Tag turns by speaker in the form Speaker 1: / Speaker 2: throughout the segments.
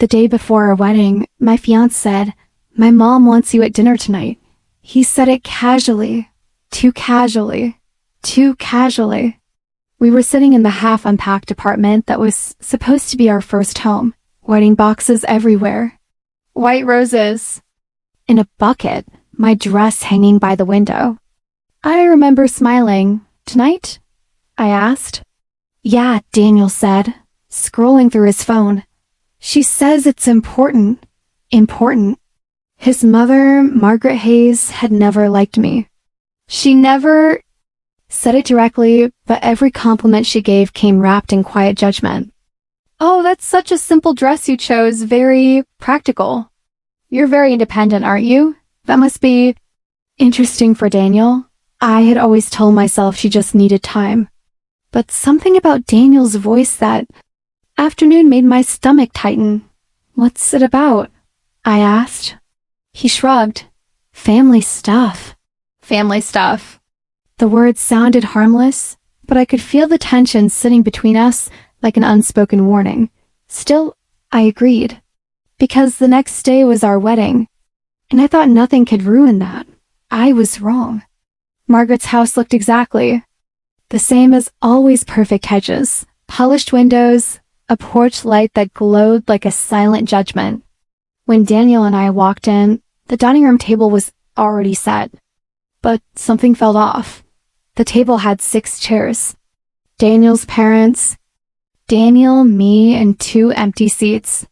Speaker 1: The day before our wedding, my fiancé said, "My mom wants you at dinner tonight." He said it casually. Too casually. Too casually. We were sitting in the half-unpacked apartment that was supposed to be our first home. Wedding boxes everywhere. White roses. In a bucket, my dress hanging by the window. I remember smiling. "Tonight?" I asked. "Yeah," Daniel said, scrolling through his phone. "She says it's important." Important. His mother, Margaret Hayes, had never liked me. She never said it directly, but every compliment she gave came wrapped in quiet judgment. "Oh, that's such a simple dress you chose, very practical. You're very independent, aren't you? That must be interesting for Daniel." I had always told myself she just needed time. But something about Daniel's voice that afternoon made my stomach tighten. "What's it about?" I asked. He shrugged. "Family stuff." Family stuff. The words sounded harmless, but I could feel the tension sitting between us like an unspoken warning. Still, I agreed. Because the next day was our wedding, and I thought nothing could ruin that. I was wrong. Margaret's house looked exactly the same as always: perfect hedges, polished windows, a porch light that glowed like a silent judgment. When Daniel and I walked in, the dining room table was already set. But something felt off. The table had 6 chairs. Daniel's parents, Daniel, me, and 2 empty seats.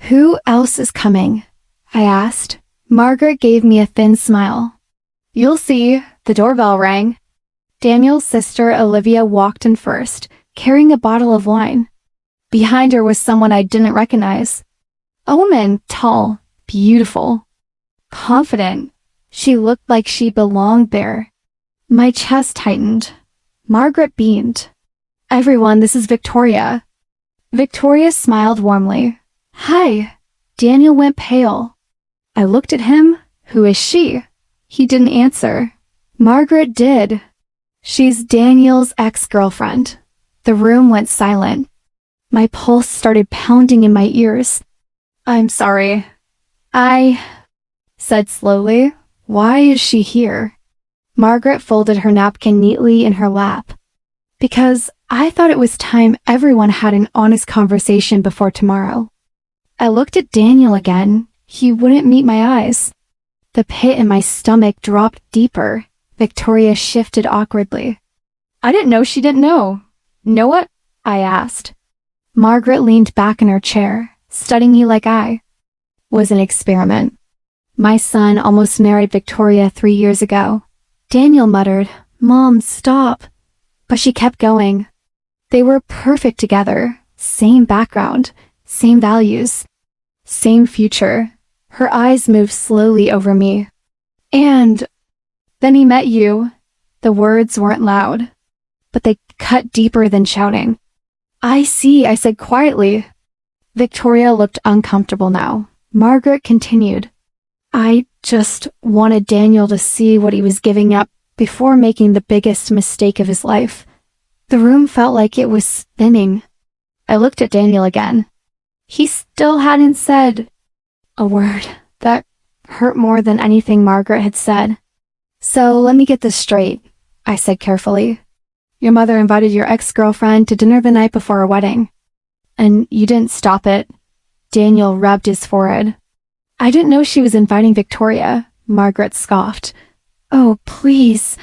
Speaker 1: "Who else is coming?" I asked. Margaret gave me a thin smile. "You'll see." The doorbell rang. Daniel's sister, Olivia, walked in first, carrying a bottle of wine. Behind her was someone I didn't recognize. A woman, tall, beautiful, confident. She looked like she belonged there. My chest tightened. Margaret beamed. "Everyone, this is Victoria." Victoria smiled warmly. "Hi." Daniel went pale. I looked at him. "Who is she?" He didn't answer. Margaret did. "She's Daniel's ex-girlfriend." The room went silent. My pulse started pounding in my ears. "I'm sorry." I said slowly. "Why is she here?" Margaret folded her napkin neatly in her lap. "Because I thought it was time everyone had an honest conversation before tomorrow." I looked at Daniel again. He wouldn't meet my eyes. The pit in my stomach dropped deeper. Victoria shifted awkwardly. "I didn't know she didn't know." "Know what?" I asked. Margaret leaned back in her chair, studying me like I was an experiment. "My son almost married Victoria 3 years ago." Daniel muttered, "Mom, stop." But she kept going. They were perfect together. Same background, same values, same future. Her eyes moved slowly over me. "And then he met you." The words weren't loud, but they cut deeper than shouting. "I see," I said quietly. Victoria looked uncomfortable now. Margaret continued. "I just wanted Daniel to see what he was giving up before making the biggest mistake of his life." The room felt like it was spinning. I looked at Daniel again. He still hadn't said a word. That hurt more than anything Margaret had said. "So let me get this straight," I said carefully. "Your mother invited your ex-girlfriend to dinner the night before our wedding, and you didn't stop it." Daniel rubbed his forehead. "I didn't know she was inviting Victoria," Margaret scoffed. "Oh, please.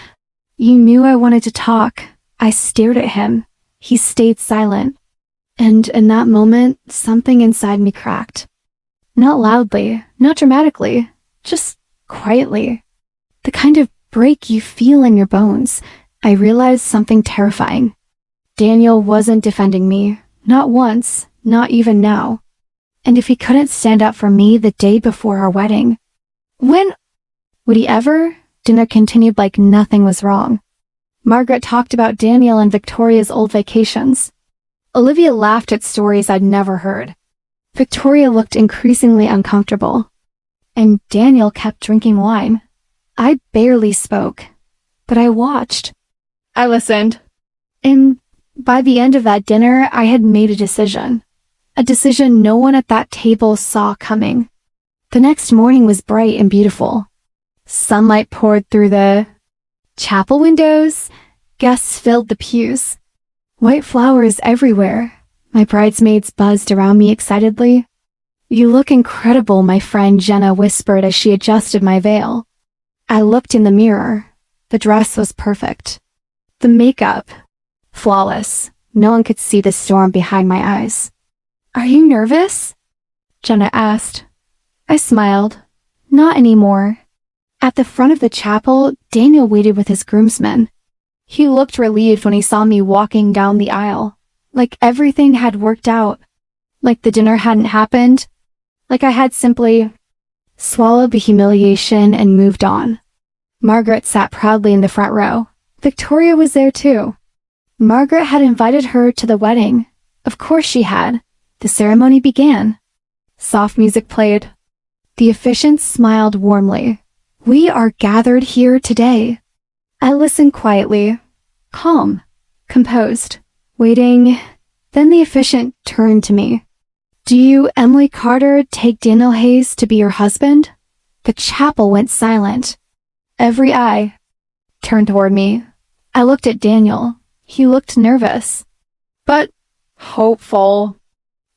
Speaker 1: You knew I wanted to talk." I stared at him. He stayed silent. And in that moment, something inside me cracked. Not loudly, not dramatically, just quietly. The kind of break you feel in your bones. I realized something terrifying. Daniel wasn't defending me. Not once, not even now. And if he couldn't stand up for me the day before our wedding, when would he ever? Dinner continued like nothing was wrong. Margaret talked about Daniel and Victoria's old vacations. Olivia laughed at stories I'd never heard. Victoria looked increasingly uncomfortable. And Daniel kept drinking wine. I barely spoke, but I watched. I listened. And by the end of that dinner, I had made a decision. a decision no one at that table saw coming. The next morning was bright and beautiful. Sunlight poured through the chapel windows. Guests filled the pews. White flowers everywhere. My bridesmaids buzzed around me excitedly. "You look incredible," my friend Jenna whispered as she adjusted my veil. I looked in the mirror. The dress was perfect. The makeup, flawless. No one could see the storm behind my eyes. "Are you nervous?" Jenna asked. I smiled. Not anymore. At the front of the chapel, Daniel waited with his groomsmen. He looked relieved when he saw me walking down the aisle. Like everything had worked out. Like the dinner hadn't happened. Like I had simply swallowed the humiliation and moved on. Margaret sat proudly in the front row. Victoria was there too. Margaret had invited her to the wedding. Of course she had. The ceremony began. Soft music played. The officiant smiled warmly. "We are gathered here today." I listened quietly, calm, composed, waiting. Then the officiant turned to me. "Do you, Emily Carter, take Daniel Hayes to be your husband?" The chapel went silent. Every eye turned toward me. I looked at Daniel. He looked nervous, but hopeful.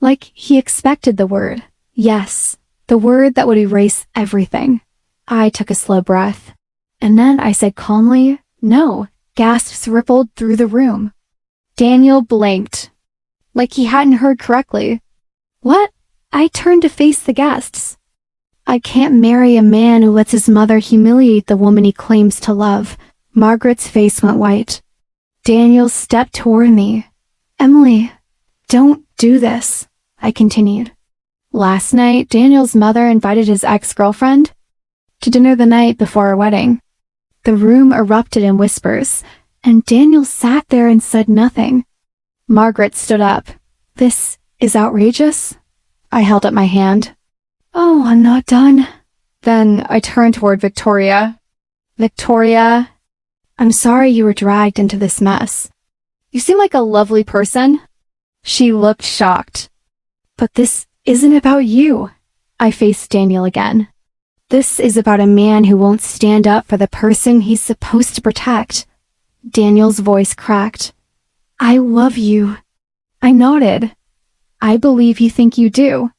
Speaker 1: Like he expected the word. Yes, the word that would erase everything. I took a slow breath. And then I said calmly, "No." Gasps rippled through the room. Daniel blinked. Like he hadn't heard correctly. "What?" I turned to face the guests. "I can't marry a man who lets his mother humiliate the woman he claims to love." Margaret's face went white. Daniel stepped toward me. "Emily, don't do this," I continued. Last night, Daniel's mother invited his ex-girlfriend to dinner the night before our wedding. The room erupted in whispers, and Daniel sat there and said nothing. Margaret stood up. "This is outrageous." I held up my hand. "Oh, I'm not done." Then I turned toward Victoria. "Victoria, I'm sorry you were dragged into this mess. You seem like a lovely person." She looked shocked. "But this isn't about you." I faced Daniel again. "This is about a man who won't stand up for the person he's supposed to protect." Daniel's voice cracked. "I love you." I nodded. "I believe you think you do."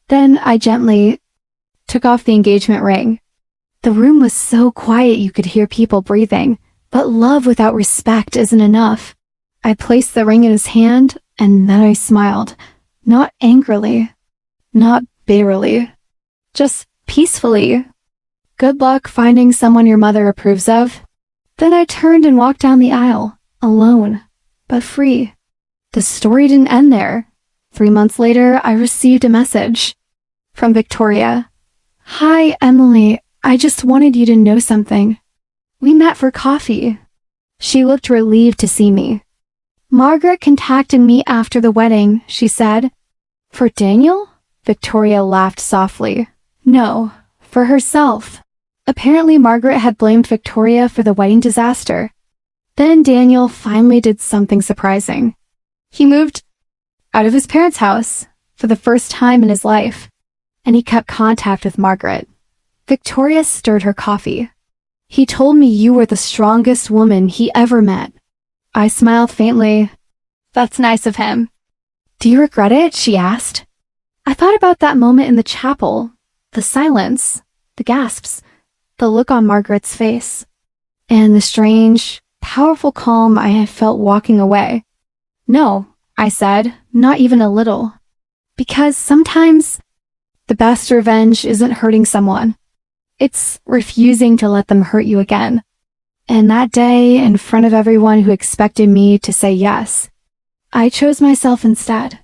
Speaker 1: Then I gently took off the engagement ring. The room was so quiet you could hear people breathing, but love without respect isn't enough. I placed the ring in his hand, and then I smiled. Not angrily, not bitterly, just peacefully. "Good luck finding someone your mother approves of." Then I turned and walked down the aisle, alone, but free. The story didn't end there. 3 months later, I received a message from Victoria. "Hi, Emily. I just wanted you to know something. We met for coffee." She looked relieved to see me. "Margaret contacted me after the wedding," she said. "For Daniel?" Victoria laughed softly. "No, for herself." Apparently Margaret had blamed Victoria for the wedding disaster. Then Daniel finally did something surprising. He moved out of his parents' house for the first time in his life, and he kept contact with Margaret. Victoria stirred her coffee. "He told me you were the strongest woman he ever met." I smiled faintly. "That's nice of him." "Do you regret it?" she asked. I thought about that moment in the chapel, the silence, the gasps, the look on Margaret's face, and the strange, powerful calm I had felt walking away. "No," I said, "not even a little." Because sometimes the best revenge isn't hurting someone. It's refusing to let them hurt you again. And that day, in front of everyone who expected me to say yes, I chose myself instead.